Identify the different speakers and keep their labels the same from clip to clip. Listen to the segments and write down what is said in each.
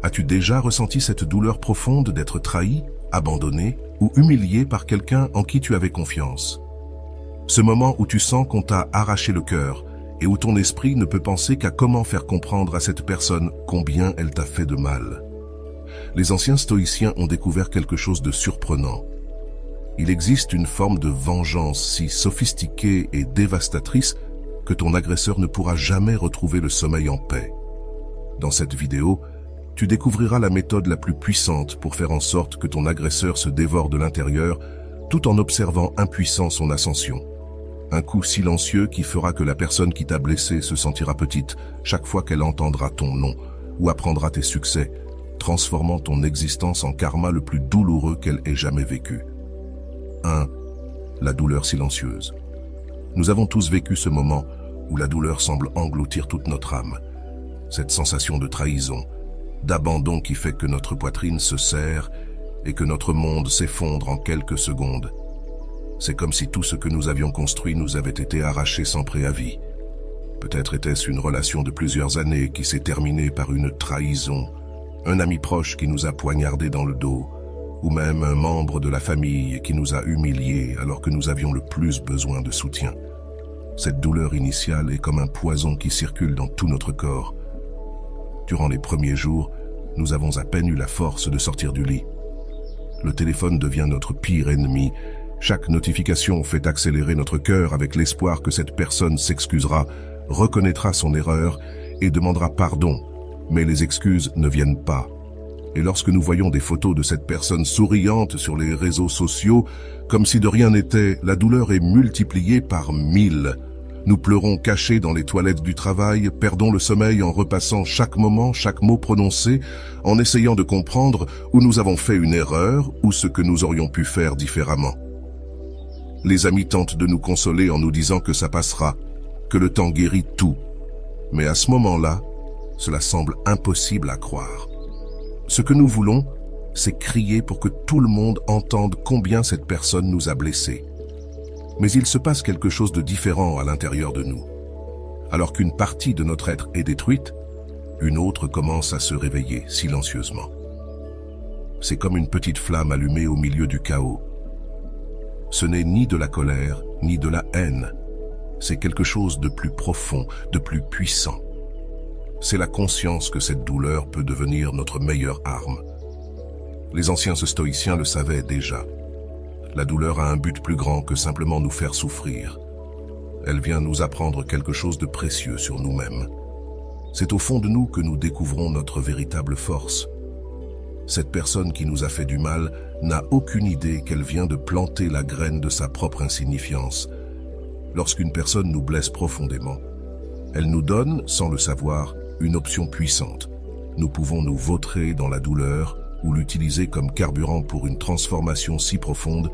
Speaker 1: As-tu déjà ressenti cette douleur profonde d'être trahi, abandonné ou humilié par quelqu'un en qui tu avais confiance? Ce moment où tu sens qu'on t'a arraché le cœur et où ton esprit ne peut penser qu'à comment faire comprendre à cette personne combien elle t'a fait de mal. Les anciens stoïciens ont découvert quelque chose de surprenant. Il existe une forme de vengeance si sophistiquée et dévastatrice que ton agresseur ne pourra jamais retrouver le sommeil en paix. Dans cette vidéo, tu découvriras la méthode la plus puissante pour faire en sorte que ton agresseur se dévore de l'intérieur tout en observant impuissant son ascension. Un coup silencieux qui fera que la personne qui t'a blessé se sentira petite chaque fois qu'elle entendra ton nom ou apprendra tes succès, transformant ton existence en karma le plus douloureux qu'elle ait jamais vécu. 1. La douleur silencieuse. Nous avons tous vécu ce moment où la douleur semble engloutir toute notre âme. Cette sensation de trahison, d'abandon qui fait que notre poitrine se serre et que notre monde s'effondre en quelques secondes. C'est comme si tout ce que nous avions construit nous avait été arraché sans préavis. Peut-être était-ce une relation de plusieurs années qui s'est terminée par une trahison, un ami proche qui nous a poignardé dans le dos, ou même un membre de la famille qui nous a humiliés alors que nous avions le plus besoin de soutien. Cette douleur initiale est comme un poison qui circule dans tout notre corps. Durant les premiers jours, nous avons à peine eu la force de sortir du lit. Le téléphone devient notre pire ennemi. Chaque notification fait accélérer notre cœur avec l'espoir que cette personne s'excusera, reconnaîtra son erreur et demandera pardon. Mais les excuses ne viennent pas. Et lorsque nous voyons des photos de cette personne souriante sur les réseaux sociaux, comme si de rien n'était, la douleur est multipliée par 1000. Nous pleurons cachés dans les toilettes du travail, perdons le sommeil en repassant chaque moment, chaque mot prononcé, en essayant de comprendre où nous avons fait une erreur ou ce que nous aurions pu faire différemment. Les amis tentent de nous consoler en nous disant que ça passera, que le temps guérit tout. Mais à ce moment-là, cela semble impossible à croire. Ce que nous voulons, c'est crier pour que tout le monde entende combien cette personne nous a blessés. Mais il se passe quelque chose de différent à l'intérieur de nous. Alors qu'une partie de notre être est détruite, une autre commence à se réveiller silencieusement. C'est comme une petite flamme allumée au milieu du chaos. Ce n'est ni de la colère, ni de la haine. C'est quelque chose de plus profond, de plus puissant. C'est la conscience que cette douleur peut devenir notre meilleure arme. Les anciens stoïciens le savaient déjà. La douleur a un but plus grand que simplement nous faire souffrir. Elle vient nous apprendre quelque chose de précieux sur nous-mêmes. C'est au fond de nous que nous découvrons notre véritable force. Cette personne qui nous a fait du mal n'a aucune idée qu'elle vient de planter la graine de sa propre insignifiance. Lorsqu'une personne nous blesse profondément, elle nous donne, sans le savoir, une option puissante. Nous pouvons nous vautrer dans la douleur ou l'utiliser comme carburant pour une transformation si profonde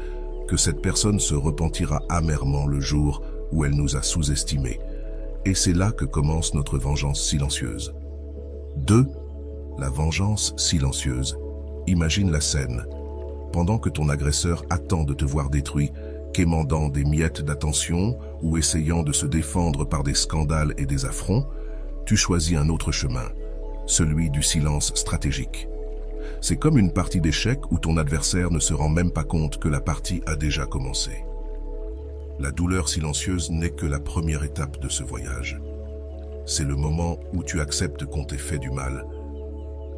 Speaker 1: que cette personne se repentira amèrement le jour où elle nous a sous-estimés. Et c'est là que commence notre vengeance silencieuse. 2. La vengeance silencieuse. Imagine la scène. Pendant que ton agresseur attend de te voir détruit, quémandant des miettes d'attention ou essayant de se défendre par des scandales et des affronts, tu choisis un autre chemin, celui du silence stratégique. C'est comme une partie d'échecs où ton adversaire ne se rend même pas compte que la partie a déjà commencé. La douleur silencieuse n'est que la première étape de ce voyage. C'est le moment où tu acceptes qu'on t'ait fait du mal,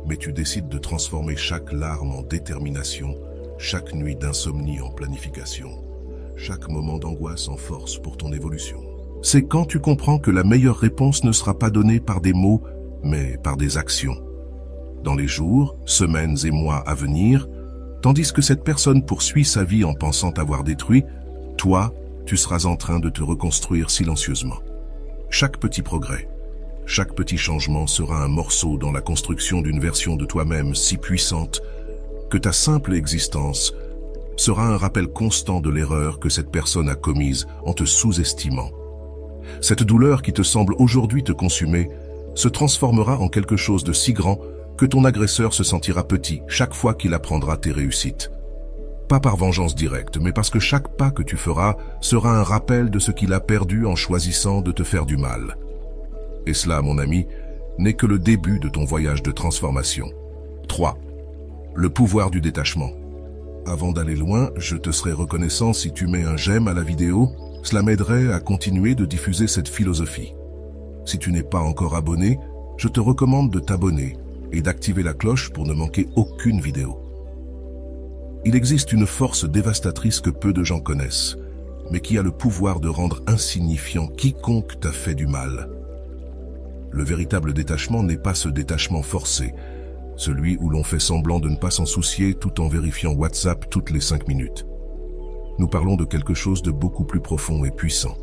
Speaker 1: mais tu décides de transformer chaque larme en détermination, chaque nuit d'insomnie en planification, chaque moment d'angoisse en force pour ton évolution. C'est quand tu comprends que la meilleure réponse ne sera pas donnée par des mots, mais par des actions. Dans les jours, semaines et mois à venir, tandis que cette personne poursuit sa vie en pensant t'avoir détruit, toi, tu seras en train de te reconstruire silencieusement. Chaque petit progrès, chaque petit changement sera un morceau dans la construction d'une version de toi-même si puissante que ta simple existence sera un rappel constant de l'erreur que cette personne a commise en te sous-estimant. Cette douleur qui te semble aujourd'hui te consumer se transformera en quelque chose de si grand que ton agresseur se sentira petit chaque fois qu'il apprendra tes réussites. Pas par vengeance directe, mais parce que chaque pas que tu feras sera un rappel de ce qu'il a perdu en choisissant de te faire du mal. Et cela, mon ami, n'est que le début de ton voyage de transformation. 3. Le pouvoir du détachement. Avant d'aller loin, je te serais reconnaissant si tu mets un j'aime à la vidéo, cela m'aiderait à continuer de diffuser cette philosophie. Si tu n'es pas encore abonné, je te recommande de t'abonner et d'activer la cloche pour ne manquer aucune vidéo. Il existe une force dévastatrice que peu de gens connaissent, mais qui a le pouvoir de rendre insignifiant quiconque t'a fait du mal. Le véritable détachement n'est pas ce détachement forcé, celui où l'on fait semblant de ne pas s'en soucier tout en vérifiant WhatsApp toutes les 5 minutes. Nous parlons de quelque chose de beaucoup plus profond et puissant.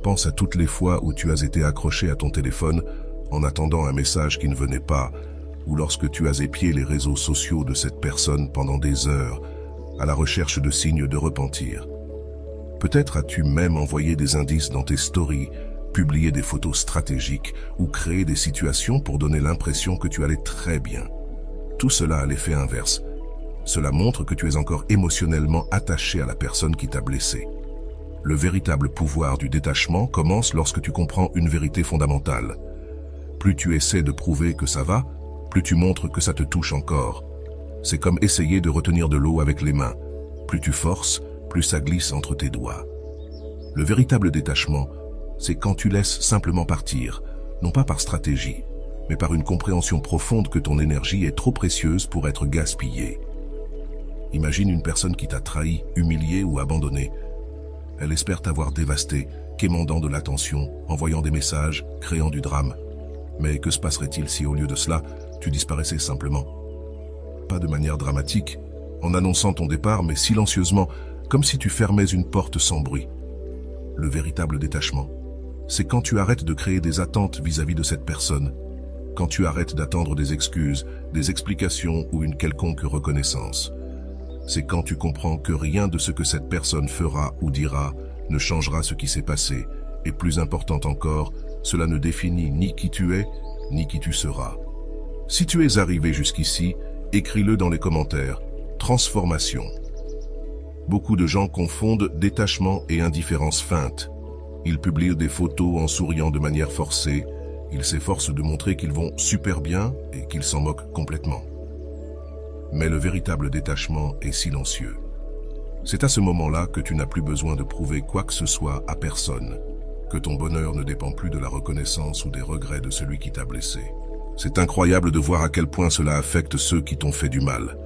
Speaker 1: Pense à toutes les fois où tu as été accroché à ton téléphone en attendant un message qui ne venait pas, ou lorsque tu as épié les réseaux sociaux de cette personne pendant des heures, à la recherche de signes de repentir. Peut-être as-tu même envoyé des indices dans tes stories, publié des photos stratégiques ou créé des situations pour donner l'impression que tu allais très bien. Tout cela a l'effet inverse. Cela montre que tu es encore émotionnellement attaché à la personne qui t'a blessé. Le véritable pouvoir du détachement commence lorsque tu comprends une vérité fondamentale. Plus tu essaies de prouver que ça va, plus tu montres que ça te touche encore. C'est comme essayer de retenir de l'eau avec les mains. Plus tu forces, plus ça glisse entre tes doigts. Le véritable détachement, c'est quand tu laisses simplement partir, non pas par stratégie, mais par une compréhension profonde que ton énergie est trop précieuse pour être gaspillée. Imagine une personne qui t'a trahi, humilié ou abandonné. Elle espère t'avoir dévasté, quémandant de l'attention, envoyant des messages, créant du drame. Mais que se passerait-il si au lieu de cela, tu disparaissais simplement? Pas de manière dramatique, en annonçant ton départ, mais silencieusement, comme si tu fermais une porte sans bruit. Le véritable détachement, c'est quand tu arrêtes de créer des attentes vis-à-vis de cette personne, quand tu arrêtes d'attendre des excuses, des explications ou une quelconque reconnaissance. C'est quand tu comprends que rien de ce que cette personne fera ou dira ne changera ce qui s'est passé, et plus important encore, cela ne définit ni qui tu es, ni qui tu seras. Si tu es arrivé jusqu'ici, écris-le dans les commentaires. Transformation. Beaucoup de gens confondent détachement et indifférence feinte. Ils publient des photos en souriant de manière forcée. Ils s'efforcent de montrer qu'ils vont super bien et qu'ils s'en moquent complètement. Mais le véritable détachement est silencieux. C'est à ce moment-là que tu n'as plus besoin de prouver quoi que ce soit à personne, que ton bonheur ne dépend plus de la reconnaissance ou des regrets de celui qui t'a blessé. C'est incroyable de voir à quel point cela affecte ceux qui t'ont fait du mal.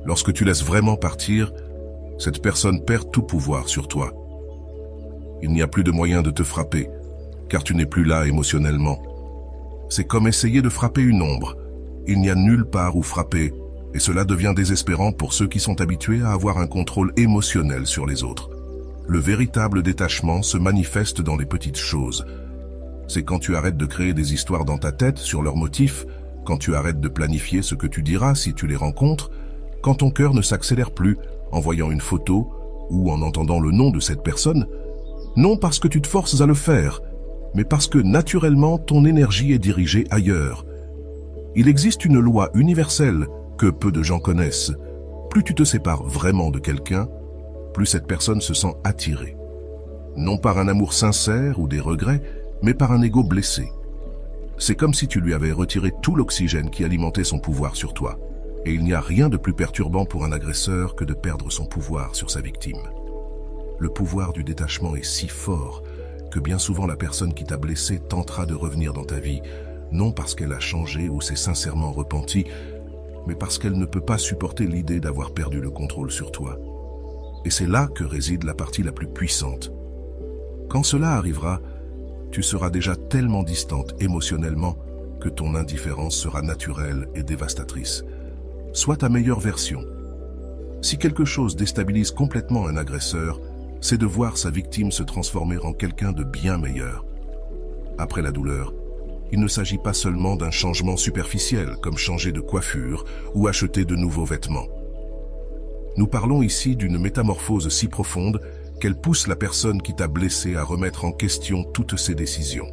Speaker 1: Lorsque tu laisses vraiment partir, cette personne perd tout pouvoir sur toi. Il n'y a plus de moyen de te frapper, car tu n'es plus là émotionnellement. C'est comme essayer de frapper une ombre. Il n'y a nulle part où frapper, et cela devient désespérant pour ceux qui sont habitués à avoir un contrôle émotionnel sur les autres. Le véritable détachement se manifeste dans les petites choses. C'est quand tu arrêtes de créer des histoires dans ta tête sur leurs motifs, quand tu arrêtes de planifier ce que tu diras si tu les rencontres, quand ton cœur ne s'accélère plus en voyant une photo ou en entendant le nom de cette personne, non parce que tu te forces à le faire, mais parce que naturellement ton énergie est dirigée ailleurs. Il existe une loi universelle que peu de gens connaissent. Plus tu te sépares vraiment de quelqu'un, plus cette personne se sent attirée. Non par un amour sincère ou des regrets, mais par un ego blessé. C'est comme si tu lui avais retiré tout l'oxygène qui alimentait son pouvoir sur toi. Et il n'y a rien de plus perturbant pour un agresseur que de perdre son pouvoir sur sa victime. Le pouvoir du détachement est si fort que bien souvent la personne qui t'a blessé tentera de revenir dans ta vie, non parce qu'elle a changé ou s'est sincèrement repentie, mais parce qu'elle ne peut pas supporter l'idée d'avoir perdu le contrôle sur toi. Et c'est là que réside la partie la plus puissante. Quand cela arrivera, tu seras déjà tellement distante émotionnellement que ton indifférence sera naturelle et dévastatrice. Sois ta meilleure version. Si quelque chose déstabilise complètement un agresseur, c'est de voir sa victime se transformer en quelqu'un de bien meilleur. Après la douleur, il ne s'agit pas seulement d'un changement superficiel, comme changer de coiffure ou acheter de nouveaux vêtements. Nous parlons ici d'une métamorphose si profonde qu'elle pousse la personne qui t'a blessé à remettre en question toutes ses décisions.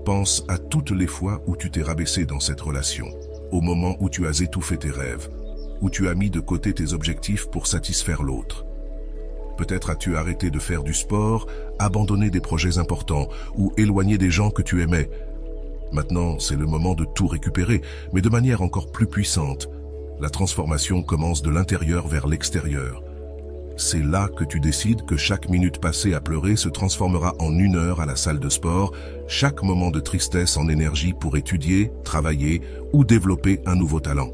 Speaker 1: Pense à toutes les fois où tu t'es rabaissé dans cette relation, au moment où tu as étouffé tes rêves, où tu as mis de côté tes objectifs pour satisfaire l'autre. Peut-être as-tu arrêté de faire du sport, abandonné des projets importants ou éloigné des gens que tu aimais. Maintenant, c'est le moment de tout récupérer, mais de manière encore plus puissante. La transformation commence de l'intérieur vers l'extérieur. C'est là que tu décides que chaque minute passée à pleurer se transformera en 1 heure à la salle de sport, chaque moment de tristesse en énergie pour étudier, travailler ou développer un nouveau talent.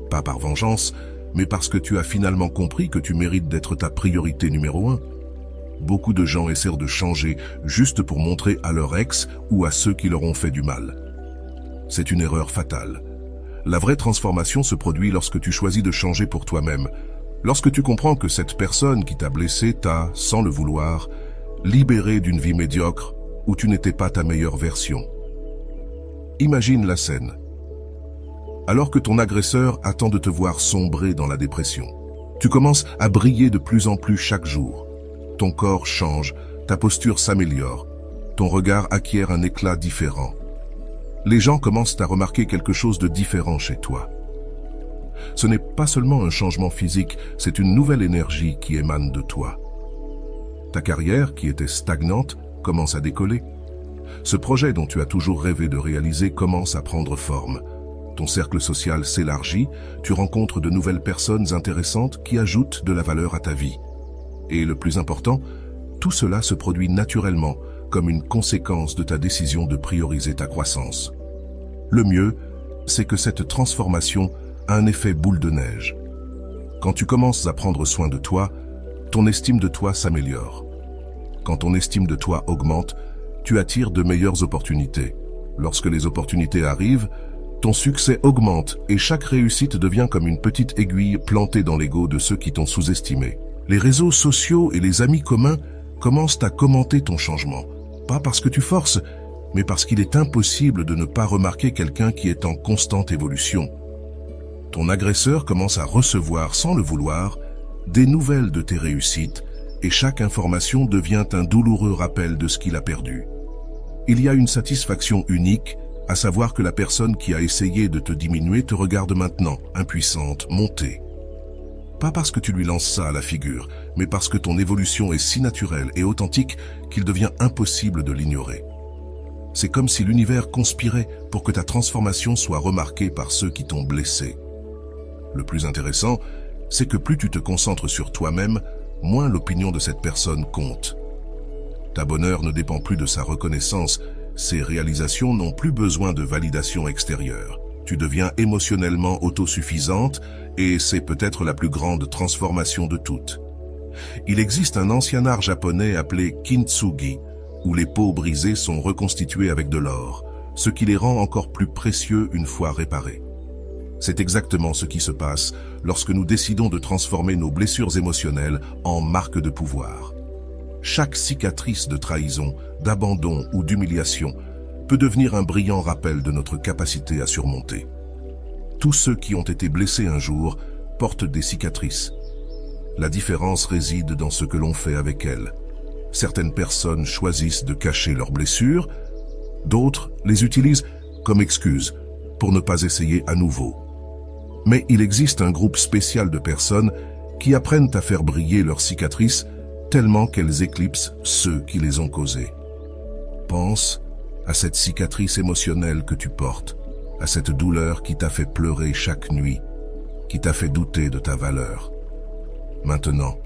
Speaker 1: Pas par vengeance, mais parce que tu as finalement compris que tu mérites d'être ta priorité numéro 1. Beaucoup de gens essaient de changer juste pour montrer à leur ex ou à ceux qui leur ont fait du mal. C'est une erreur fatale. La vraie transformation se produit lorsque tu choisis de changer pour toi-même. Lorsque tu comprends que cette personne qui t'a blessé t'a, sans le vouloir, libéré d'une vie médiocre où tu n'étais pas ta meilleure version. Imagine la scène. Alors que ton agresseur attend de te voir sombrer dans la dépression, tu commences à briller de plus en plus chaque jour. Ton corps change, ta posture s'améliore, ton regard acquiert un éclat différent. Les gens commencent à remarquer quelque chose de différent chez toi. Ce n'est pas seulement un changement physique, c'est une nouvelle énergie qui émane de toi. Ta carrière, qui était stagnante, commence à décoller. Ce projet dont tu as toujours rêvé de réaliser commence à prendre forme. Ton cercle social s'élargit, tu rencontres de nouvelles personnes intéressantes qui ajoutent de la valeur à ta vie. Et le plus important, tout cela se produit naturellement, comme une conséquence de ta décision de prioriser ta croissance. Le mieux, c'est que cette transformation a un effet boule de neige. Quand tu commences à prendre soin de toi, ton estime de toi s'améliore. Quand ton estime de toi augmente, tu attires de meilleures opportunités. Lorsque les opportunités arrivent, ton succès augmente et chaque réussite devient comme une petite aiguille plantée dans l'ego de ceux qui t'ont sous-estimé. Les réseaux sociaux et les amis communs commencent à commenter ton changement. Pas parce que tu forces, mais parce qu'il est impossible de ne pas remarquer quelqu'un qui est en constante évolution. Ton agresseur commence à recevoir, sans le vouloir, des nouvelles de tes réussites et chaque information devient un douloureux rappel de ce qu'il a perdu. Il y a une satisfaction unique, à savoir que la personne qui a essayé de te diminuer te regarde maintenant, impuissante, montée. Pas parce que tu lui lances ça à la figure, mais parce que ton évolution est si naturelle et authentique qu'il devient impossible de l'ignorer. C'est comme si l'univers conspirait pour que ta transformation soit remarquée par ceux qui t'ont blessé. Le plus intéressant, c'est que plus tu te concentres sur toi-même, moins l'opinion de cette personne compte. Ta bonheur ne dépend plus de sa reconnaissance, ses réalisations n'ont plus besoin de validation extérieure. Tu deviens émotionnellement autosuffisante et c'est peut-être la plus grande transformation de toutes. Il existe un ancien art japonais appelé kintsugi, où les peaux brisées sont reconstituées avec de l'or, ce qui les rend encore plus précieux une fois réparés. C'est exactement ce qui se passe lorsque nous décidons de transformer nos blessures émotionnelles en marques de pouvoir. Chaque cicatrice de trahison, d'abandon ou d'humiliation peut devenir un brillant rappel de notre capacité à surmonter. Tous ceux qui ont été blessés un jour portent des cicatrices. La différence réside dans ce que l'on fait avec elles. Certaines personnes choisissent de cacher leurs blessures, d'autres les utilisent comme excuse pour ne pas essayer à nouveau. Mais il existe un groupe spécial de personnes qui apprennent à faire briller leurs cicatrices tellement qu'elles éclipsent ceux qui les ont causées. Pense à cette cicatrice émotionnelle que tu portes, à cette douleur qui t'a fait pleurer chaque nuit, qui t'a fait douter de ta valeur. Maintenant,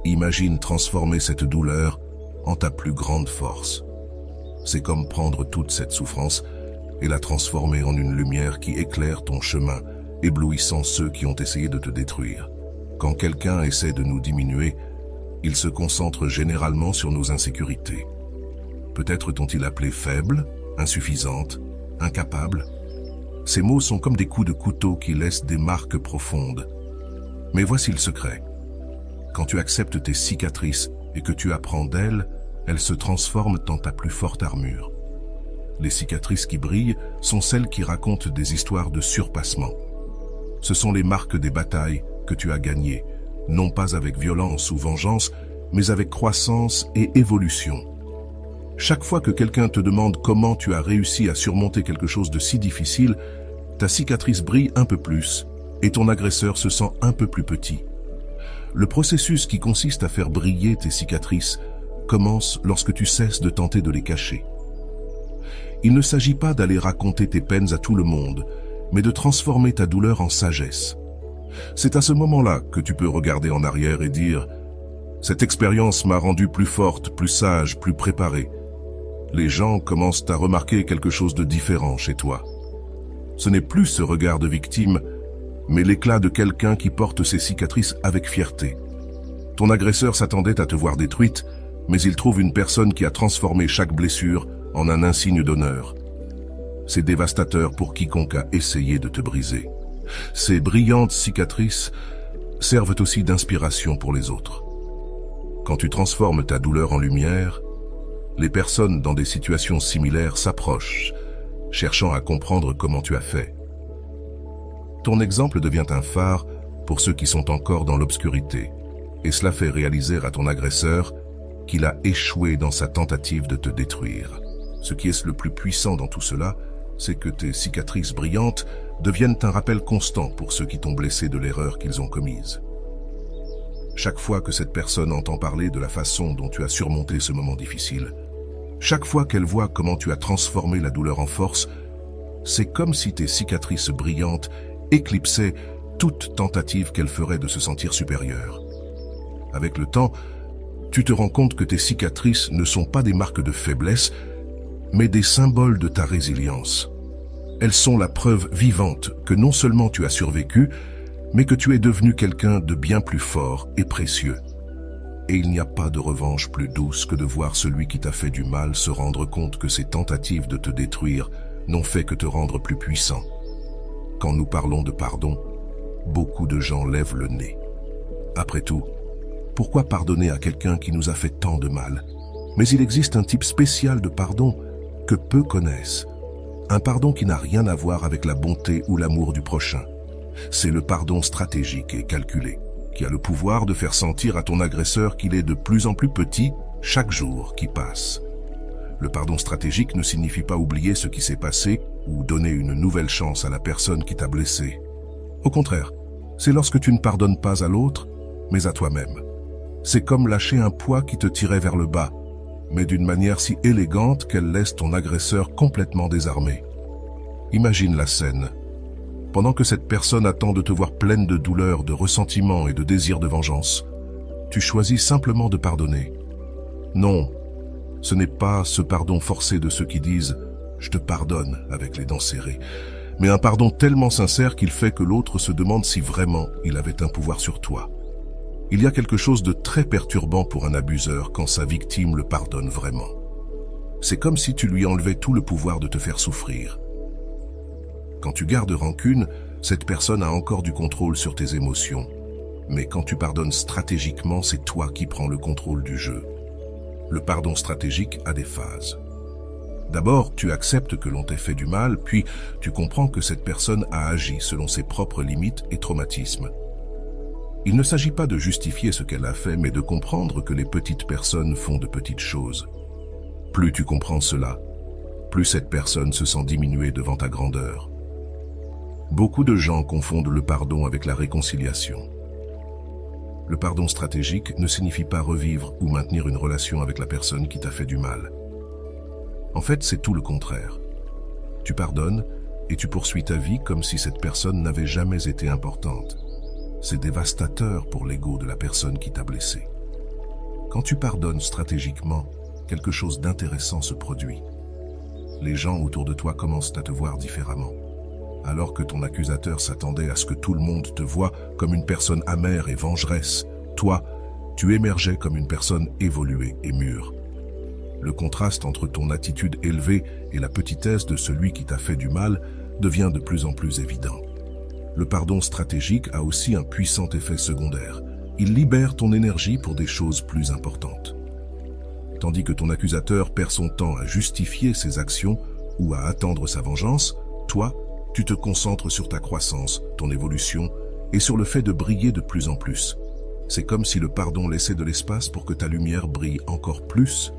Speaker 1: imagine transformer cette douleur en ta plus grande force. C'est comme prendre toute cette souffrance et la transformer en une lumière qui éclaire ton chemin, éblouissant ceux qui ont essayé de te détruire. Quand quelqu'un essaie de nous diminuer, il se concentre généralement sur nos insécurités. Peut-être t'ont-ils appelé faible, insuffisante, incapable. Ces mots sont comme des coups de couteau qui laissent des marques profondes. Mais voici le secret. Quand tu acceptes tes cicatrices et que tu apprends d'elles, elles se transforment en ta plus forte armure. Les cicatrices qui brillent sont celles qui racontent des histoires de surpassement. Ce sont les marques des batailles que tu as gagnées, non pas avec violence ou vengeance, mais avec croissance et évolution. Chaque fois que quelqu'un te demande comment tu as réussi à surmonter quelque chose de si difficile, ta cicatrice brille un peu plus et ton agresseur se sent un peu plus petit. Le processus qui consiste à faire briller tes cicatrices commence lorsque tu cesses de tenter de les cacher. Il ne s'agit pas d'aller raconter tes peines à tout le monde, mais de transformer ta douleur en sagesse. C'est à ce moment-là que tu peux regarder en arrière et dire « Cette expérience m'a rendu plus forte, plus sage, plus préparée. » Les gens commencent à remarquer quelque chose de différent chez toi. Ce n'est plus ce regard de victime, mais l'éclat de quelqu'un qui porte ses cicatrices avec fierté. Ton agresseur s'attendait à te voir détruite, mais il trouve une personne qui a transformé chaque blessure en un insigne d'honneur. C'est dévastateur pour quiconque a essayé de te briser. Ces brillantes cicatrices servent aussi d'inspiration pour les autres. Quand tu transformes ta douleur en lumière, les personnes dans des situations similaires s'approchent, cherchant à comprendre comment tu as fait. Ton exemple devient un phare pour ceux qui sont encore dans l'obscurité, et cela fait réaliser à ton agresseur qu'il a échoué dans sa tentative de te détruire. Ce qui est le plus puissant dans tout cela, c'est que tes cicatrices brillantes deviennent un rappel constant pour ceux qui t'ont blessé de l'erreur qu'ils ont commise. Chaque fois que cette personne entend parler de la façon dont tu as surmonté ce moment difficile, chaque fois qu'elle voit comment tu as transformé la douleur en force, c'est comme si tes cicatrices brillantes éclipsaient toute tentative qu'elle ferait de se sentir supérieure. Avec le temps, tu te rends compte que tes cicatrices ne sont pas des marques de faiblesse, mais des symboles de ta résilience. Elles sont la preuve vivante que non seulement tu as survécu, mais que tu es devenu quelqu'un de bien plus fort et précieux. Et il n'y a pas de revanche plus douce que de voir celui qui t'a fait du mal se rendre compte que ses tentatives de te détruire n'ont fait que te rendre plus puissant. Quand nous parlons de pardon, beaucoup de gens lèvent le nez. Après tout, pourquoi pardonner à quelqu'un qui nous a fait tant de mal? Mais il existe un type spécial de pardon que peu connaissent. Un pardon qui n'a rien à voir avec la bonté ou l'amour du prochain. C'est le pardon stratégique et calculé, qui a le pouvoir de faire sentir à ton agresseur qu'il est de plus en plus petit chaque jour qui passe. Le pardon stratégique ne signifie pas oublier ce qui s'est passé ou donner une nouvelle chance à la personne qui t'a blessé. Au contraire, c'est lorsque tu ne pardonnes pas à l'autre, mais à toi-même. C'est comme lâcher un poids qui te tirait vers le bas, mais d'une manière si élégante qu'elle laisse ton agresseur complètement désarmé. Imagine la scène. Pendant que cette personne attend de te voir pleine de douleur, de ressentiment et de désir de vengeance, tu choisis simplement de pardonner. Non, ce n'est pas ce pardon forcé de ceux qui disent « je te pardonne » avec les dents serrées, mais un pardon tellement sincère qu'il fait que l'autre se demande si vraiment il avait un pouvoir sur toi. Il y a quelque chose de très perturbant pour un abuseur quand sa victime le pardonne vraiment. C'est comme si tu lui enlevais tout le pouvoir de te faire souffrir. Quand tu gardes rancune, cette personne a encore du contrôle sur tes émotions. Mais quand tu pardonnes stratégiquement, c'est toi qui prends le contrôle du jeu. Le pardon stratégique a des phases. D'abord, tu acceptes que l'on t'ait fait du mal, puis tu comprends que cette personne a agi selon ses propres limites et traumatismes. Il ne s'agit pas de justifier ce qu'elle a fait, mais de comprendre que les petites personnes font de petites choses. Plus tu comprends cela, plus cette personne se sent diminuée devant ta grandeur. Beaucoup de gens confondent le pardon avec la réconciliation. Le pardon stratégique ne signifie pas revivre ou maintenir une relation avec la personne qui t'a fait du mal. En fait, c'est tout le contraire. Tu pardonnes et tu poursuis ta vie comme si cette personne n'avait jamais été importante. C'est dévastateur pour l'ego de la personne qui t'a blessé. Quand tu pardonnes stratégiquement, quelque chose d'intéressant se produit. Les gens autour de toi commencent à te voir différemment. Alors que ton accusateur s'attendait à ce que tout le monde te voie comme une personne amère et vengeresse, toi, tu émergeais comme une personne évoluée et mûre. Le contraste entre ton attitude élevée et la petitesse de celui qui t'a fait du mal devient de plus en plus évident. Le pardon stratégique a aussi un puissant effet secondaire. Il libère ton énergie pour des choses plus importantes. Tandis que ton accusateur perd son temps à justifier ses actions ou à attendre sa vengeance, toi, tu te concentres sur ta croissance, ton évolution et sur le fait de briller de plus en plus. C'est comme si le pardon laissait de l'espace pour que ta lumière brille encore plus.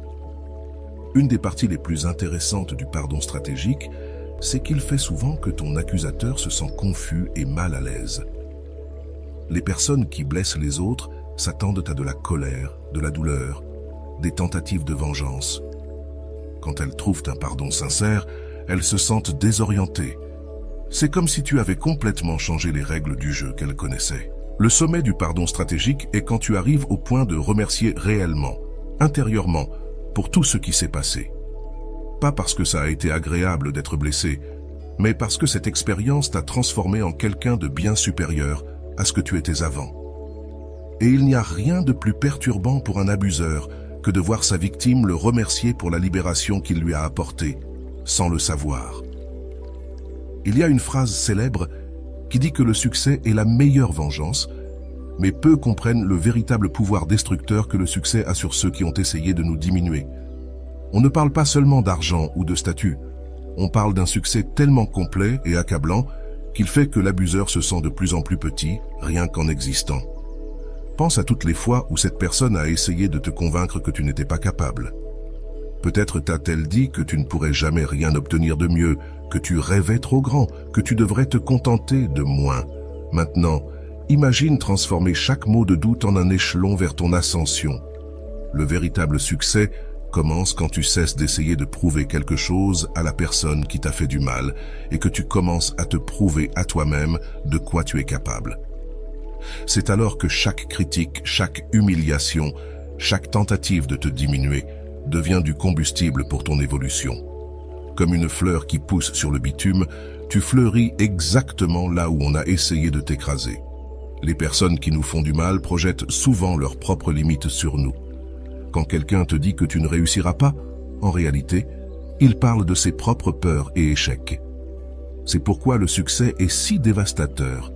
Speaker 1: Une des parties les plus intéressantes du pardon stratégique, c'est qu'il fait souvent que ton accusateur se sent confus et mal à l'aise. Les personnes qui blessent les autres s'attendent à de la colère, de la douleur, des tentatives de vengeance. quand elles trouvent un pardon sincère, elles se sentent désorientées. C'est comme si tu avais complètement changé les règles du jeu qu'elles connaissaient. Le sommet du pardon stratégique est quand tu arrives au point de remercier réellement, intérieurement, pour tout ce qui s'est passé. Pas parce que ça a été agréable d'être blessé, mais parce que cette expérience t'a transformé en quelqu'un de bien supérieur à ce que tu étais avant. Et il n'y a rien de plus perturbant pour un abuseur que de voir sa victime le remercier pour la libération qu'il lui a apportée, sans le savoir. Il y a une phrase célèbre qui dit que le succès est la meilleure vengeance, mais peu comprennent le véritable pouvoir destructeur que le succès a sur ceux qui ont essayé de nous diminuer. On ne parle pas seulement d'argent ou de statut, on parle d'un succès tellement complet et accablant qu'il fait que l'abuseur se sent de plus en plus petit, rien qu'en existant. Pense à toutes les fois où cette personne a essayé de te convaincre que tu n'étais pas capable. Peut-être t'a-t-elle dit que tu ne pourrais jamais rien obtenir de mieux, que tu rêvais trop grand, que tu devrais te contenter de moins. Maintenant, imagine transformer chaque mot de doute en un échelon vers ton ascension. Le véritable succès commence quand tu cesses d'essayer de prouver quelque chose à la personne qui t'a fait du mal et que tu commences à te prouver à toi-même de quoi tu es capable. C'est alors que chaque critique, chaque humiliation, chaque tentative de te diminuer devient du combustible pour ton évolution. Comme une fleur qui pousse sur le bitume, tu fleuris exactement là où on a essayé de t'écraser. Les personnes qui nous font du mal projettent souvent leurs propres limites sur nous. Quand quelqu'un te dit que tu ne réussiras pas, en réalité, il parle de ses propres peurs et échecs. C'est pourquoi le succès est si dévastateur.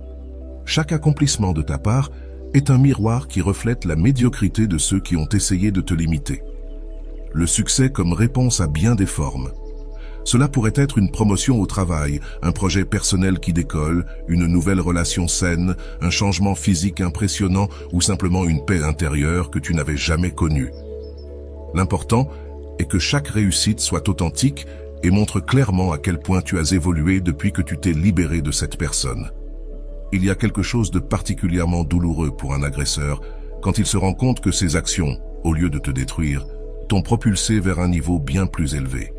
Speaker 1: Chaque accomplissement de ta part est un miroir qui reflète la médiocrité de ceux qui ont essayé de te limiter. Le succès comme réponse à bien des formes. Cela pourrait être une promotion au travail, un projet personnel qui décolle, une nouvelle relation saine, un changement physique impressionnant ou simplement une paix intérieure que tu n'avais jamais connue. L'important est que chaque réussite soit authentique et montre clairement à quel point tu as évolué depuis que tu t'es libéré de cette personne. Il y a quelque chose de particulièrement douloureux pour un agresseur quand il se rend compte que ses actions, au lieu de te détruire, t'ont propulsé vers un niveau bien plus élevé.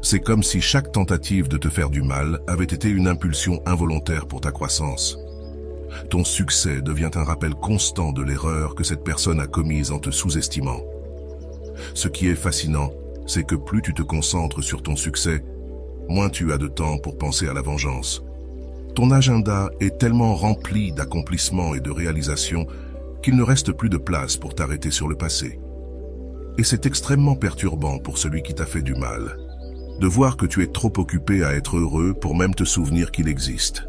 Speaker 1: C'est comme si chaque tentative de te faire du mal avait été une impulsion involontaire pour ta croissance. Ton succès devient un rappel constant de l'erreur que cette personne a commise en te sous-estimant. Ce qui est fascinant, c'est que plus tu te concentres sur ton succès, moins tu as de temps pour penser à la vengeance. Ton agenda est tellement rempli d'accomplissements et de réalisations qu'il ne reste plus de place pour t'arrêter sur le passé. Et c'est extrêmement perturbant pour celui qui t'a fait du mal, de voir que tu es trop occupé à être heureux pour même te souvenir qu'il existe.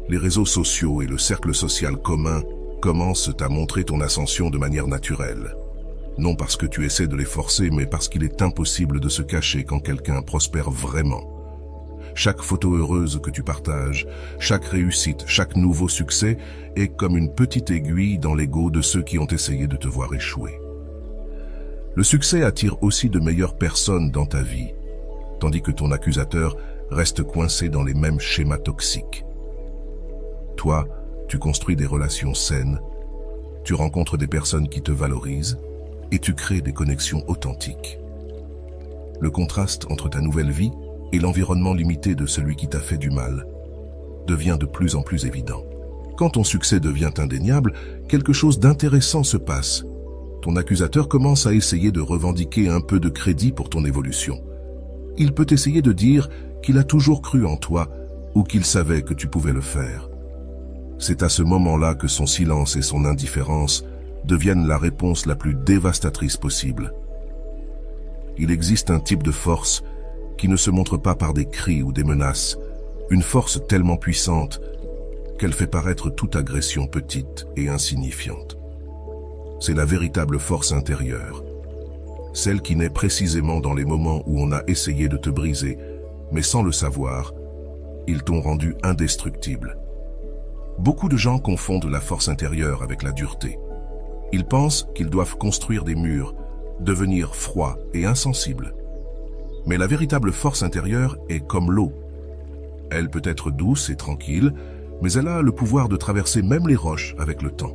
Speaker 1: Les réseaux sociaux et le cercle social commun commencent à montrer ton ascension de manière naturelle. Non parce que tu essaies de les forcer, mais parce qu'il est impossible de se cacher quand quelqu'un prospère vraiment. Chaque photo heureuse que tu partages, chaque réussite, chaque nouveau succès est comme une petite aiguille dans l'ego de ceux qui ont essayé de te voir échouer. Le succès attire aussi de meilleures personnes dans ta vie, tandis que ton accusateur reste coincé dans les mêmes schémas toxiques. Toi, tu construis des relations saines, tu rencontres des personnes qui te valorisent et tu crées des connexions authentiques. Le contraste entre ta nouvelle vie et l'environnement limité de celui qui t'a fait du mal devient de plus en plus évident. Quand ton succès devient indéniable, quelque chose d'intéressant se passe. Ton accusateur commence à essayer de revendiquer un peu de crédit pour ton évolution. Il peut essayer de dire qu'il a toujours cru en toi ou qu'il savait que tu pouvais le faire. C'est à ce moment-là que son silence et son indifférence deviennent la réponse la plus dévastatrice possible. Il existe un type de force qui ne se montre pas par des cris ou des menaces, une force tellement puissante qu'elle fait paraître toute agression petite et insignifiante. C'est la véritable force intérieure, celle qui naît précisément dans les moments où on a essayé de te briser, mais sans le savoir, ils t'ont rendu indestructible. Beaucoup de gens confondent la force intérieure avec la dureté. Ils pensent qu'ils doivent construire des murs, devenir froids et insensibles. Mais la véritable force intérieure est comme l'eau. Elle peut être douce et tranquille, mais elle a le pouvoir de traverser même les roches avec le temps.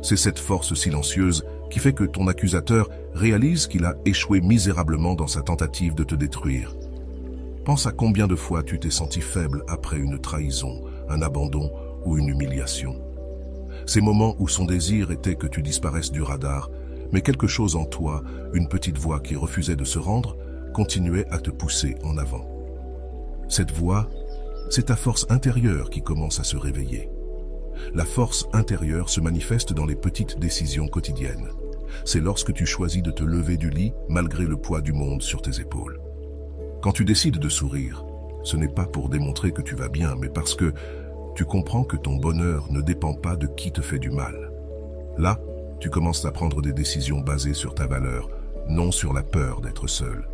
Speaker 1: C'est cette force silencieuse qui fait que ton accusateur réalise qu'il a échoué misérablement dans sa tentative de te détruire. Pense à combien de fois tu t'es senti faible après une trahison, un abandon ou une humiliation. Ces moments où son désir était que tu disparaisses du radar, mais quelque chose en toi, une petite voix qui refusait de se rendre, continuait à te pousser en avant. Cette voix, c'est ta force intérieure qui commence à se réveiller. La force intérieure se manifeste dans les petites décisions quotidiennes. C'est lorsque tu choisis de te lever du lit malgré le poids du monde sur tes épaules. Quand tu décides de sourire, ce n'est pas pour démontrer que tu vas bien, mais parce que tu comprends que ton bonheur ne dépend pas de qui te fait du mal. Là, tu commences à prendre des décisions basées sur ta valeur, non sur la peur d'être seul.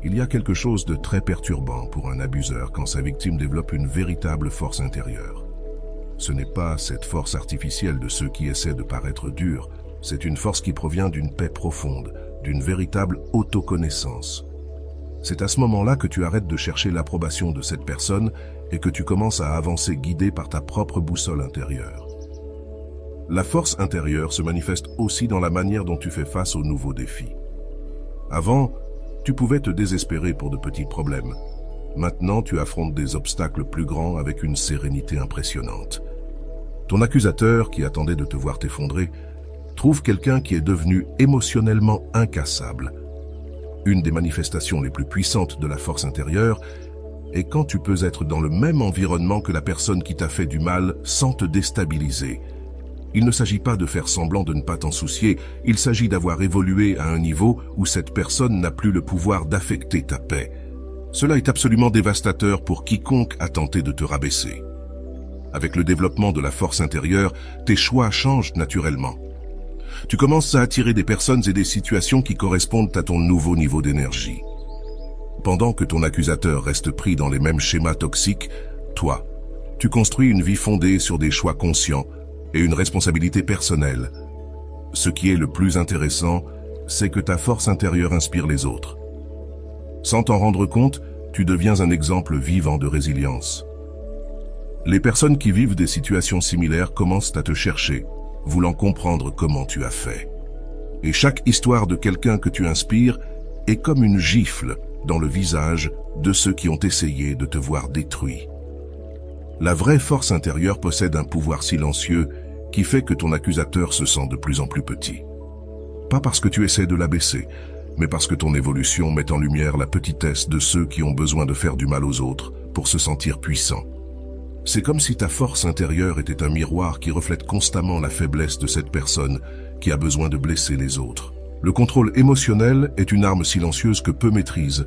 Speaker 1: Il y a quelque chose de très perturbant pour un abuseur quand sa victime développe une véritable force intérieure. Ce n'est pas cette force artificielle de ceux qui essaient de paraître durs, c'est une force qui provient d'une paix profonde, d'une véritable autoconnaissance. C'est à ce moment-là que tu arrêtes de chercher l'approbation de cette personne et que tu commences à avancer guidé par ta propre boussole intérieure. La force intérieure se manifeste aussi dans la manière dont tu fais face aux nouveaux défis. Avant, tu pouvais te désespérer pour de petits problèmes. Maintenant, tu affrontes des obstacles plus grands avec une sérénité impressionnante. Ton accusateur, qui attendait de te voir t'effondrer, trouve quelqu'un qui est devenu émotionnellement incassable. Une des manifestations les plus puissantes de la force intérieure est quand tu peux être dans le même environnement que la personne qui t'a fait du mal sans te déstabiliser. Il ne s'agit pas de faire semblant de ne pas t'en soucier, il s'agit d'avoir évolué à un niveau où cette personne n'a plus le pouvoir d'affecter ta paix. Cela est absolument dévastateur pour quiconque a tenté de te rabaisser. Avec le développement de la force intérieure, tes choix changent naturellement. Tu commences à attirer des personnes et des situations qui correspondent à ton nouveau niveau d'énergie. Pendant que ton accusateur reste pris dans les mêmes schémas toxiques, toi, tu construis une vie fondée sur des choix conscients et une responsabilité personnelle. Ce qui est le plus intéressant, c'est que ta force intérieure inspire les autres. Sans t'en rendre compte, tu deviens un exemple vivant de résilience. Les personnes qui vivent des situations similaires commencent à te chercher, voulant comprendre comment tu as fait. Et chaque histoire de quelqu'un que tu inspires est comme une gifle dans le visage de ceux qui ont essayé de te voir détruit. La vraie force intérieure possède un pouvoir silencieux qui fait que ton accusateur se sent de plus en plus petit. Pas parce que tu essaies de l'abaisser, mais parce que ton évolution met en lumière la petitesse de ceux qui ont besoin de faire du mal aux autres pour se sentir puissants. C'est comme si ta force intérieure était un miroir qui reflète constamment la faiblesse de cette personne qui a besoin de blesser les autres. Le contrôle émotionnel est une arme silencieuse que peu maîtrisent,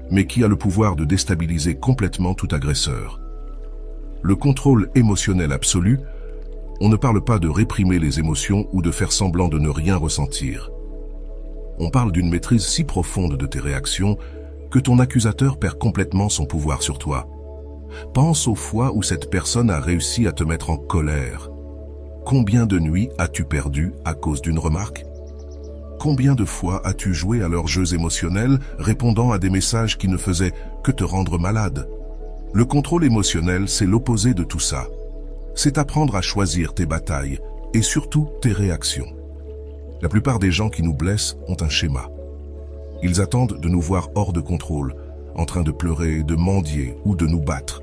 Speaker 1: mais qui a le pouvoir de déstabiliser complètement tout agresseur. Le contrôle émotionnel absolu, on ne parle pas de réprimer les émotions ou de faire semblant de ne rien ressentir. On parle d'une maîtrise si profonde de tes réactions que ton accusateur perd complètement son pouvoir sur toi. Pense aux fois où cette personne a réussi à te mettre en colère. Combien de nuits as-tu perdu à cause d'une remarque? Combien de fois as-tu joué à leurs jeux émotionnels, répondant à des messages qui ne faisaient que te rendre malade? Le contrôle émotionnel, c'est l'opposé de tout ça. C'est apprendre à choisir tes batailles et surtout tes réactions. La plupart des gens qui nous blessent ont un schéma. Ils attendent de nous voir hors de contrôle, en train de pleurer, de mendier ou de nous battre.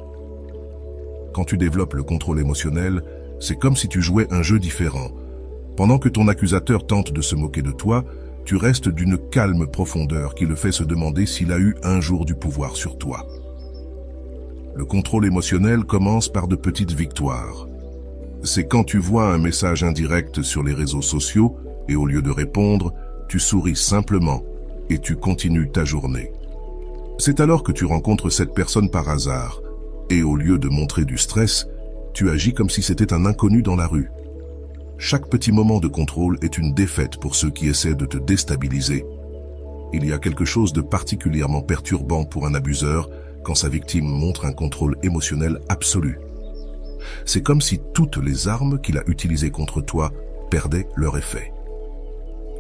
Speaker 1: Quand tu développes le contrôle émotionnel, c'est comme si tu jouais un jeu différent. Pendant que ton accusateur tente de se moquer de toi, tu restes d'une calme profondeur qui le fait se demander s'il a eu un jour du pouvoir sur toi. Le contrôle émotionnel commence par de petites victoires. C'est quand tu vois un message indirect sur les réseaux sociaux et au lieu de répondre, tu souris simplement et tu continues ta journée. C'est alors que tu rencontres cette personne par hasard et au lieu de montrer du stress, tu agis comme si c'était un inconnu dans la rue. Chaque petit moment de contrôle est une défaite pour ceux qui essaient de te déstabiliser. Il y a quelque chose de particulièrement perturbant pour un abuseur quand sa victime montre un contrôle émotionnel absolu. C'est comme si toutes les armes qu'il a utilisées contre toi perdaient leur effet.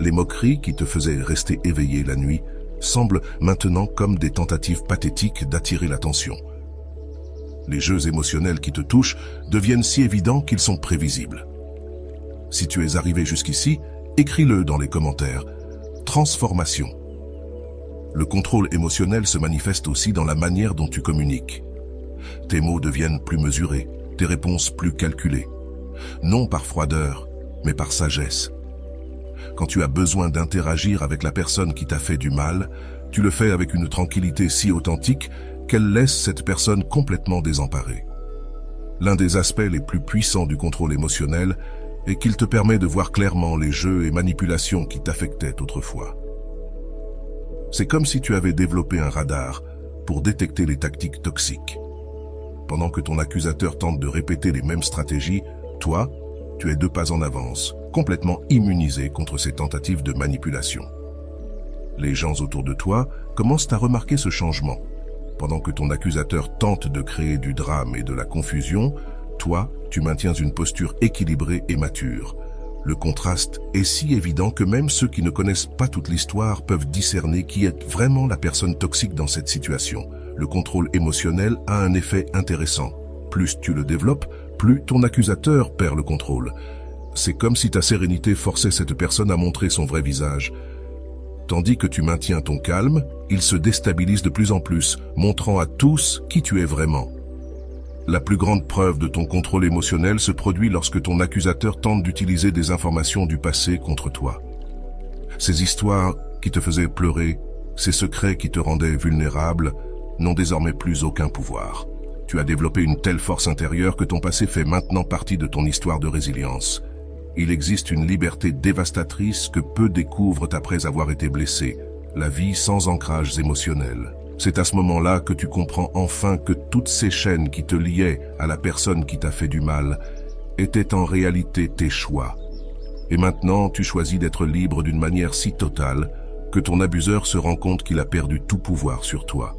Speaker 1: Les moqueries qui te faisaient rester éveillé la nuit semblent maintenant comme des tentatives pathétiques d'attirer l'attention. Les jeux émotionnels qui te touchent deviennent si évidents qu'ils sont prévisibles. Si tu es arrivé jusqu'ici, Écris-le dans les commentaires. Transformation. Le contrôle émotionnel se manifeste aussi dans la manière dont tu communiques. Tes mots deviennent plus mesurés, tes réponses plus calculées. Non par froideur, mais par sagesse. Quand tu as besoin d'interagir avec la personne qui t'a fait du mal, tu le fais avec une tranquillité si authentique qu'elle laisse cette personne complètement désemparée. L'un des aspects les plus puissants du contrôle émotionnel est qu'il te permet de voir clairement les jeux et manipulations qui t'affectaient autrefois. C'est comme si tu avais développé un radar pour détecter les tactiques toxiques. Pendant que ton accusateur tente de répéter les mêmes stratégies, toi, tu es 2 pas en avance, complètement immunisé contre ces tentatives de manipulation. Les gens autour de toi commencent à remarquer ce changement. Pendant que ton accusateur tente de créer du drame et de la confusion, toi, tu maintiens une posture équilibrée et mature. Le contraste est si évident que même ceux qui ne connaissent pas toute l'histoire peuvent discerner qui est vraiment la personne toxique dans cette situation. Le contrôle émotionnel a un effet intéressant. Plus tu le développes, plus ton accusateur perd le contrôle. C'est comme si ta sérénité forçait cette personne à montrer son vrai visage. Tandis que tu maintiens ton calme, il se déstabilise de plus en plus, montrant à tous qui tu es vraiment. La plus grande preuve de ton contrôle émotionnel se produit lorsque ton accusateur tente d'utiliser des informations du passé contre toi. Ces histoires qui te faisaient pleurer, ces secrets qui te rendaient vulnérable, n'ont désormais plus aucun pouvoir. Tu as développé une telle force intérieure que ton passé fait maintenant partie de ton histoire de résilience. Il existe une liberté dévastatrice que peu découvrent après avoir été blessés, la vie sans ancrages émotionnels. C'est à ce moment-là que tu comprends enfin que toutes ces chaînes qui te liaient à la personne qui t'a fait du mal étaient en réalité tes choix. Et maintenant, tu choisis d'être libre d'une manière si totale que ton abuseur se rend compte qu'il a perdu tout pouvoir sur toi.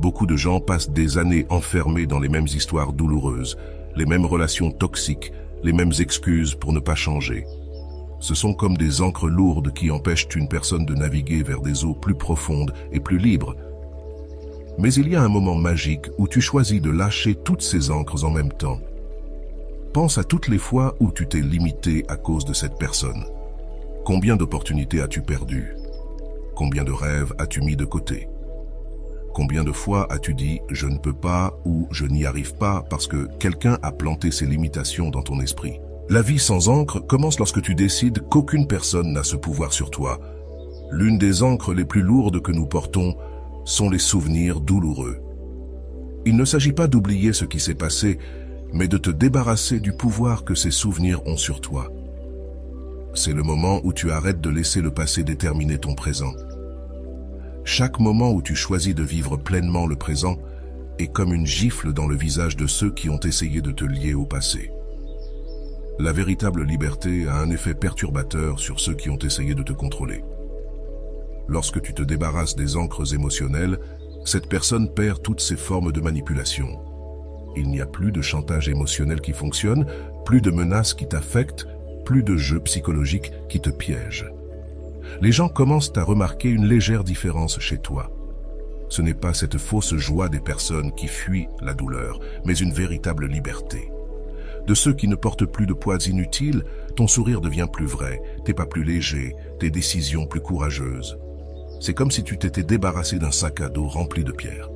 Speaker 1: Beaucoup de gens passent des années enfermés dans les mêmes histoires douloureuses, les mêmes relations toxiques, les mêmes excuses pour ne pas changer. Ce sont comme des ancres lourdes qui empêchent une personne de naviguer vers des eaux plus profondes et plus libres. Mais il y a un moment magique où tu choisis de lâcher toutes ces ancres en même temps. Pense à toutes les fois où tu t'es limité à cause de cette personne. Combien d'opportunités as-tu perdues? Combien de rêves as-tu mis de côté? Combien de fois as-tu dit « je ne peux pas » ou « je n'y arrive pas » parce que quelqu'un a planté ses limitations dans ton esprit? La vie sans encre commence lorsque tu décides qu'aucune personne n'a ce pouvoir sur toi. L'une des encres les plus lourdes que nous portons sont les souvenirs douloureux. Il ne s'agit pas d'oublier ce qui s'est passé, mais de te débarrasser du pouvoir que ces souvenirs ont sur toi. C'est le moment où tu arrêtes de laisser le passé déterminer ton présent. Chaque moment où tu choisis de vivre pleinement le présent est comme une gifle dans le visage de ceux qui ont essayé de te lier au passé. La véritable liberté a un effet perturbateur sur ceux qui ont essayé de te contrôler. Lorsque tu te débarrasses des ancres émotionnelles, cette personne perd toutes ses formes de manipulation. Il n'y a plus de chantage émotionnel qui fonctionne, plus de menaces qui t'affectent, plus de jeux psychologiques qui te piègent. Les gens commencent à remarquer une légère différence chez toi. Ce n'est pas cette fausse joie des personnes qui fuient la douleur, mais une véritable liberté. De ceux qui ne portent plus de poids inutiles, ton sourire devient plus vrai, tes pas plus légers, tes décisions plus courageuses. C'est comme si tu t'étais débarrassé d'un sac à dos rempli de pierres.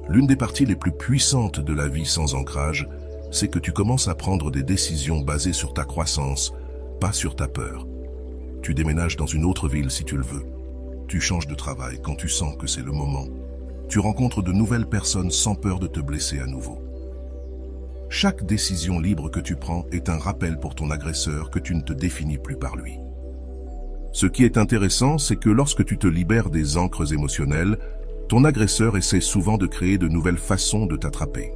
Speaker 1: L'une des parties les plus puissantes de la vie sans ancrage, c'est que tu commences à prendre des décisions basées sur ta croissance, pas sur ta peur. Tu déménages dans une autre ville si tu le veux. Tu changes de travail quand tu sens que c'est le moment. Tu rencontres de nouvelles personnes sans peur de te blesser à nouveau. Chaque décision libre que tu prends est un rappel pour ton agresseur que tu ne te définis plus par lui. Ce qui est intéressant, c'est que lorsque tu te libères des ancres émotionnelles, ton agresseur essaie souvent de créer de nouvelles façons de t'attraper.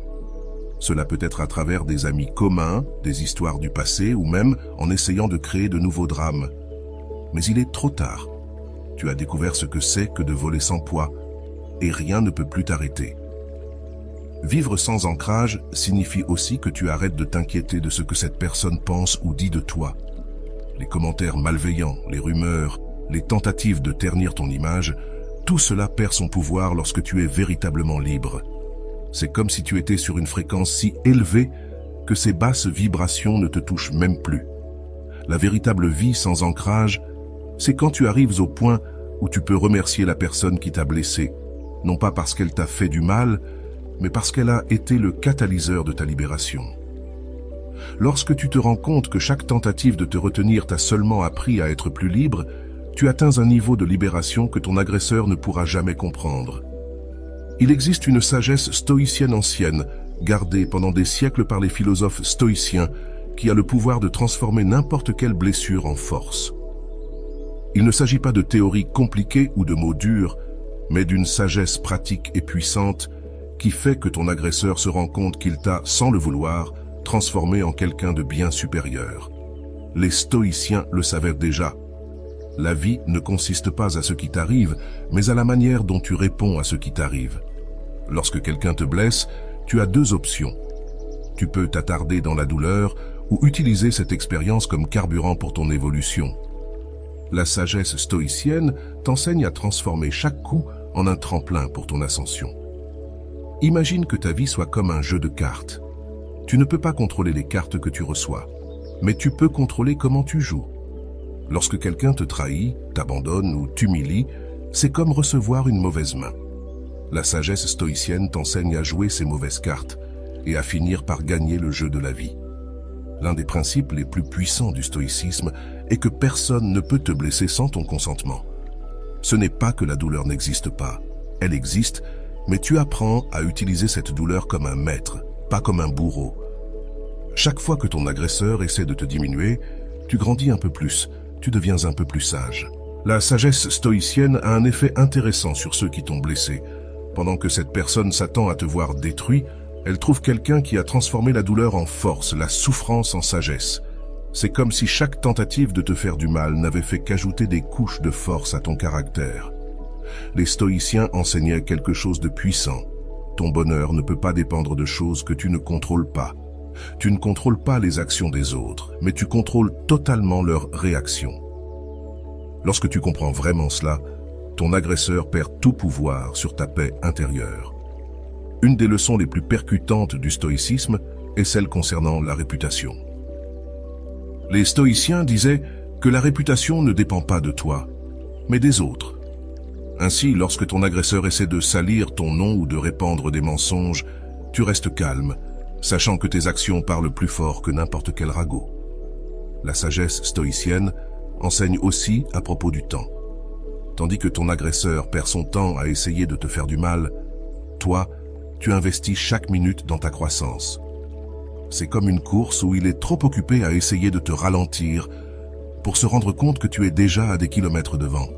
Speaker 1: Cela peut être à travers des amis communs, des histoires du passé ou même en essayant de créer de nouveaux drames. Mais il est trop tard. Tu as découvert ce que c'est que de voler sans poids et rien ne peut plus t'arrêter. Vivre sans ancrage signifie aussi que tu arrêtes de t'inquiéter de ce que cette personne pense ou dit de toi. Les commentaires malveillants, les rumeurs, les tentatives de ternir ton image, tout cela perd son pouvoir lorsque tu es véritablement libre. C'est comme si tu étais sur une fréquence si élevée que ces basses vibrations ne te touchent même plus. la véritable vie sans ancrage, c'est quand tu arrives au point où tu peux remercier la personne qui t'a blessé, non pas parce qu'elle t'a fait du mal, mais parce qu'elle a été le catalyseur de ta libération. Lorsque tu te rends compte que chaque tentative de te retenir t'a seulement appris à être plus libre, tu atteins un niveau de libération que ton agresseur ne pourra jamais comprendre. Il existe une sagesse stoïcienne ancienne, gardée pendant des siècles par les philosophes stoïciens, qui a le pouvoir de transformer n'importe quelle blessure en force. Il ne s'agit pas de théories compliquées ou de mots durs, mais d'une sagesse pratique et puissante qui fait que ton agresseur se rend compte qu'il t'a, sans le vouloir, transformé en quelqu'un de bien supérieur. Les stoïciens le savaient déjà. La vie ne consiste pas à ce qui t'arrive, mais à la manière dont tu réponds à ce qui t'arrive. Lorsque quelqu'un te blesse, tu as deux options. Tu peux t'attarder dans la douleur ou utiliser cette expérience comme carburant pour ton évolution. La sagesse stoïcienne t'enseigne à transformer chaque coup en un tremplin pour ton ascension. Imagine que ta vie soit comme un jeu de cartes. Tu ne peux pas contrôler les cartes que tu reçois, mais tu peux contrôler comment tu joues. Lorsque quelqu'un te trahit, t'abandonne ou t'humilie, c'est comme recevoir une mauvaise main. La sagesse stoïcienne t'enseigne à jouer ces mauvaises cartes et à finir par gagner le jeu de la vie. L'un des principes les plus puissants du stoïcisme est que personne ne peut te blesser sans ton consentement. Ce n'est pas que la douleur n'existe pas, elle existe, mais tu apprends à utiliser cette douleur comme un maître, pas comme un bourreau. Chaque fois que ton agresseur essaie de te diminuer, tu grandis un peu plus, tu deviens un peu plus sage. La sagesse stoïcienne a un effet intéressant sur ceux qui t'ont blessé. Pendant que cette personne s'attend à te voir détruit, elle trouve quelqu'un qui a transformé la douleur en force, la souffrance en sagesse. C'est comme si chaque tentative de te faire du mal n'avait fait qu'ajouter des couches de force à ton caractère. Les stoïciens enseignaient quelque chose de puissant. Ton bonheur ne peut pas dépendre de choses que tu ne contrôles pas. Tu ne contrôles pas les actions des autres, mais tu contrôles totalement leurs réactions. Lorsque tu comprends vraiment cela, ton agresseur perd tout pouvoir sur ta paix intérieure. Une des leçons les plus percutantes du stoïcisme est celle concernant la réputation. Les stoïciens disaient que la réputation ne dépend pas de toi, mais des autres. Ainsi, lorsque ton agresseur essaie de salir ton nom ou de répandre des mensonges, tu restes calme, sachant que tes actions parlent plus fort que n'importe quel ragot. La sagesse stoïcienne enseigne aussi à propos du temps. Tandis que ton agresseur perd son temps à essayer de te faire du mal, toi, tu investis chaque minute dans ta croissance. C'est comme une course où il est trop occupé à essayer de te ralentir pour se rendre compte que tu es déjà à des kilomètres devant.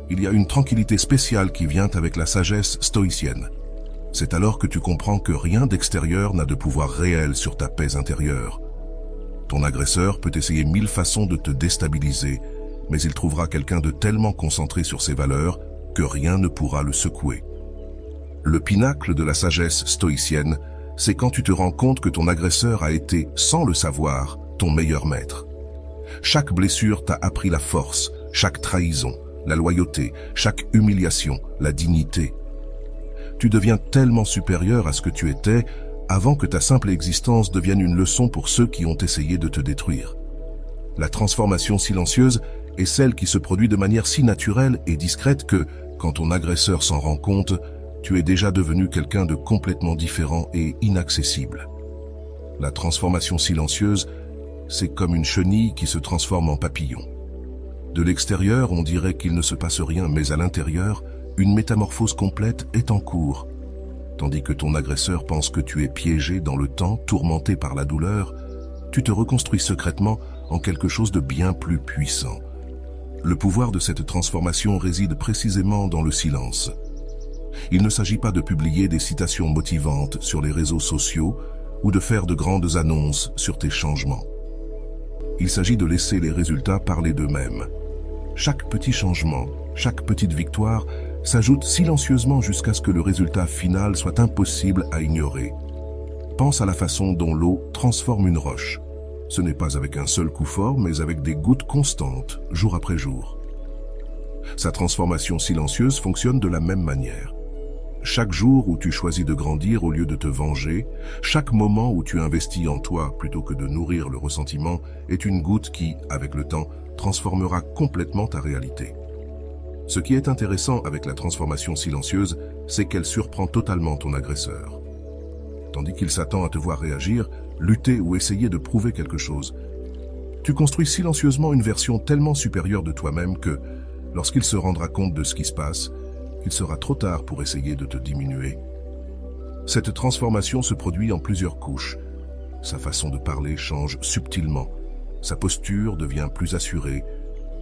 Speaker 1: Il y a une tranquillité spéciale qui vient avec la sagesse stoïcienne. C'est alors que tu comprends que rien d'extérieur n'a de pouvoir réel sur ta paix intérieure. Ton agresseur peut essayer 1000 façons de te déstabiliser, mais il trouvera quelqu'un de tellement concentré sur ses valeurs que rien ne pourra le secouer. Le pinacle de la sagesse stoïcienne, c'est quand tu te rends compte que ton agresseur a été, sans le savoir, ton meilleur maître. Chaque blessure t'a appris la force, chaque trahison, la loyauté, chaque humiliation, la dignité. Tu deviens tellement supérieur à ce que tu étais avant que ta simple existence devienne une leçon pour ceux qui ont essayé de te détruire. La transformation silencieuse est celle qui se produit de manière si naturelle et discrète que, quand ton agresseur s'en rend compte, tu es déjà devenu quelqu'un de complètement différent et inaccessible. La transformation silencieuse, c'est comme une chenille qui se transforme en papillon. De l'extérieur, on dirait qu'il ne se passe rien, mais à l'intérieur, une métamorphose complète est en cours. Tandis que ton agresseur pense que tu es piégé dans le temps, tourmenté par la douleur, tu te reconstruis secrètement en quelque chose de bien plus puissant. Le pouvoir de cette transformation réside précisément dans le silence. Il ne s'agit pas de publier des citations motivantes sur les réseaux sociaux ou de faire de grandes annonces sur tes changements. Il s'agit de laisser les résultats parler d'eux-mêmes. Chaque petit changement, chaque petite victoire s'ajoute silencieusement jusqu'à ce que le résultat final soit impossible à ignorer. Pense à la façon dont l'eau transforme une roche. Ce n'est pas avec un seul coup fort, mais avec des gouttes constantes, jour après jour. Sa transformation silencieuse fonctionne de la même manière. Chaque jour où tu choisis de grandir au lieu de te venger, chaque moment où tu investis en toi plutôt que de nourrir le ressentiment est une goutte qui, avec le temps, transformera complètement ta réalité. Ce qui est intéressant avec la transformation silencieuse, c'est qu'elle surprend totalement ton agresseur. Tandis qu'il s'attend à te voir réagir, lutter ou essayer de prouver quelque chose, tu construis silencieusement une version tellement supérieure de toi-même que, lorsqu'il se rendra compte de ce qui se passe, il sera trop tard pour essayer de te diminuer. Cette transformation se produit en plusieurs couches. Sa façon de parler change subtilement. Sa posture devient plus assurée.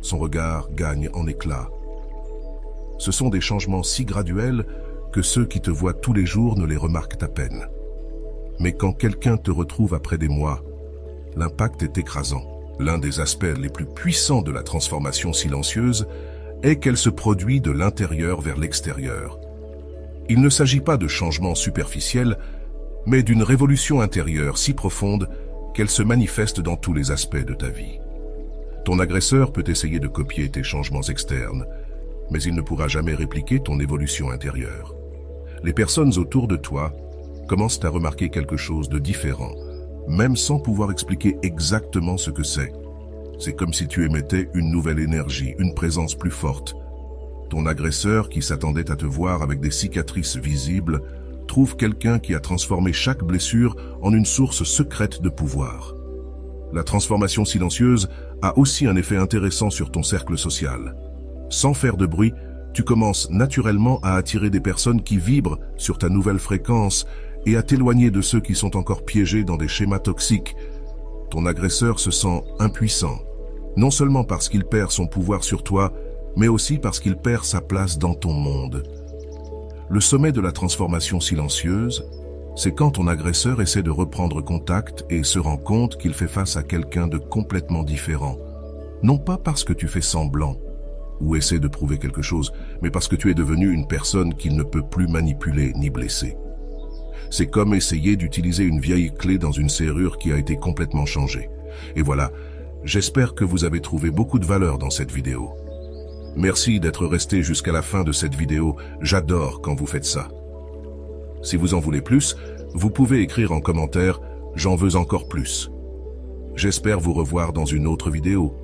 Speaker 1: Son regard gagne en éclat. Ce sont des changements si graduels que ceux qui te voient tous les jours ne les remarquent à peine. Mais quand quelqu'un te retrouve après des mois, l'impact est écrasant. L'un des aspects les plus puissants de la transformation silencieuse est qu'elle se produit de l'intérieur vers l'extérieur. Il ne s'agit pas de changements superficiels, mais d'une révolution intérieure si profonde qu'elle se manifeste dans tous les aspects de ta vie. Ton agresseur peut essayer de copier tes changements externes, mais il ne pourra jamais répliquer ton évolution intérieure. Les personnes autour de toi commencent à remarquer quelque chose de différent, même sans pouvoir expliquer exactement ce que c'est. C'est comme si tu émettais une nouvelle énergie, une présence plus forte. Ton agresseur, qui s'attendait à te voir avec des cicatrices visibles, trouve quelqu'un qui a transformé chaque blessure en une source secrète de pouvoir. La transformation silencieuse a aussi un effet intéressant sur ton cercle social. Sans faire de bruit, tu commences naturellement à attirer des personnes qui vibrent sur ta nouvelle fréquence et à t'éloigner de ceux qui sont encore piégés dans des schémas toxiques. Ton agresseur se sent impuissant, non seulement parce qu'il perd son pouvoir sur toi, mais aussi parce qu'il perd sa place dans ton monde. Le sommet de la transformation silencieuse, c'est quand ton agresseur essaie de reprendre contact et se rend compte qu'il fait face à quelqu'un de complètement différent. Non pas parce que tu fais semblant ou essaie de prouver quelque chose, mais parce que tu es devenu une personne qu'il ne peut plus manipuler ni blesser. C'est comme essayer d'utiliser une vieille clé dans une serrure qui a été complètement changée. Et voilà, j'espère que vous avez trouvé beaucoup de valeur dans cette vidéo. Merci d'être resté jusqu'à la fin de cette vidéo, j'adore quand vous faites ça. Si vous en voulez plus, vous pouvez écrire en commentaire « J'en veux encore plus ». J'espère vous revoir dans une autre vidéo.